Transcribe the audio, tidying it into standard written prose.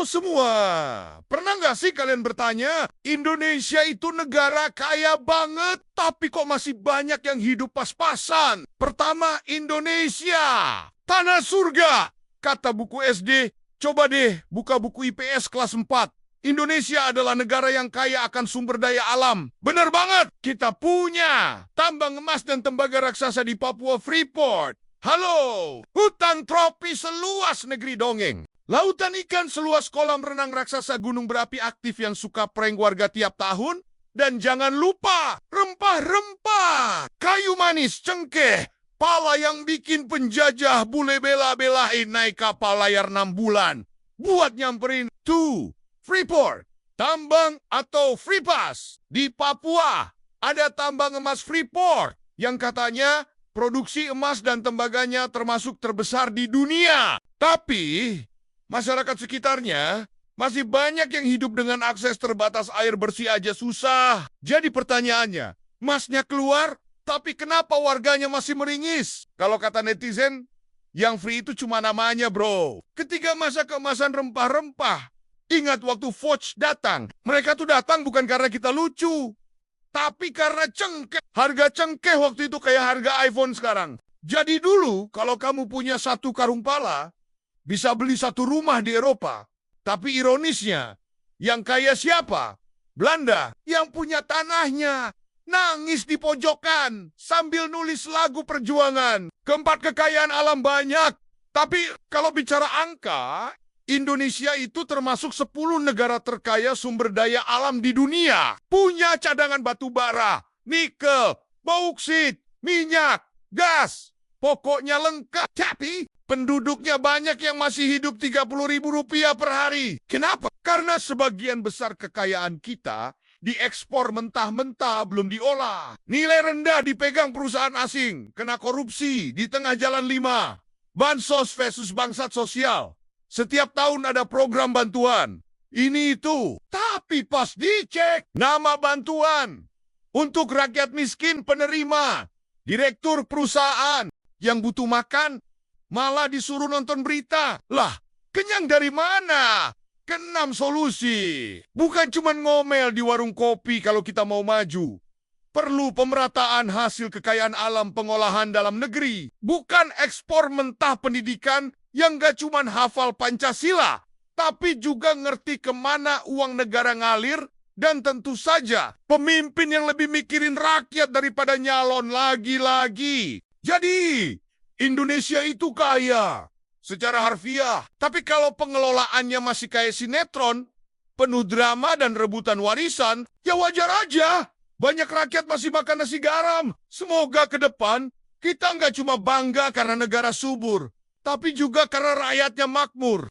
Halo semua, pernah nggak sih kalian bertanya, Indonesia itu negara kaya banget, tapi kok masih banyak yang hidup pas-pasan? Pertama, Indonesia, tanah surga. Kata buku SD, coba deh buka buku IPS kelas 4. Indonesia adalah negara yang kaya akan sumber daya alam. Bener banget, kita punya tambang emas dan tembaga raksasa di Papua Freeport. Halo, hutan tropis seluas negeri dongeng. Lautan ikan seluas kolam renang raksasa gunung berapi aktif yang suka prank warga tiap tahun. Dan jangan lupa, rempah-rempah, kayu manis, cengkeh, pala yang bikin penjajah bule bela-belain naik kapal layar 6 bulan. Buat nyamperin tuh, Freeport, tambang atau Freepass. Di Papua, ada tambang emas Freeport yang katanya produksi emas dan tembaganya termasuk terbesar di dunia. Tapi masyarakat sekitarnya masih banyak yang hidup dengan akses terbatas air bersih aja susah. Jadi pertanyaannya, emasnya keluar, tapi kenapa warganya masih meringis? Kalau kata netizen, yang free itu cuma namanya bro. Ketika masa keemasan rempah-rempah, ingat waktu Foch datang. Mereka tuh datang bukan karena kita lucu, tapi karena cengkeh. Harga cengkeh waktu itu kayak harga iPhone sekarang. Jadi dulu kalau kamu punya satu karung pala, bisa beli satu rumah di Eropa. Tapi ironisnya, yang kaya siapa? Belanda, yang punya tanahnya. Nangis di pojokan sambil nulis lagu perjuangan. Keempat, kekayaan alam banyak. Tapi kalau bicara angka, Indonesia itu termasuk 10 negara terkaya sumber daya alam di dunia. Punya cadangan batu bara, nikel, bauksit, minyak, gas. Pokoknya lengkap. Tapi penduduknya banyak yang masih hidup Rp30.000 per hari. Kenapa? Karena sebagian besar kekayaan kita diekspor mentah-mentah, belum diolah. Nilai rendah dipegang perusahaan asing. Kena korupsi di tengah jalan 5. Bansos versus bangsat sosial. Setiap tahun ada program bantuan. Ini itu. Tapi pas dicek, nama bantuan untuk rakyat miskin penerima. Direktur perusahaan yang butuh makan malah disuruh nonton berita. Lah, kenyang dari mana? Keenam, solusi. Bukan cuma ngomel di warung kopi kalau kita mau maju. Perlu pemerataan hasil kekayaan alam pengolahan dalam negeri. Bukan ekspor mentah pendidikan yang gak cuma hafal Pancasila, tapi juga ngerti kemana uang negara ngalir. Dan tentu saja, pemimpin yang lebih mikirin rakyat daripada nyalon lagi-lagi. Jadi, Indonesia itu kaya secara harfiah. Tapi kalau pengelolaannya masih kayak sinetron, penuh drama dan rebutan warisan, ya wajar aja. Banyak rakyat masih makan nasi garam. Semoga ke depan kita nggak cuma bangga karena negara subur, tapi juga karena rakyatnya makmur.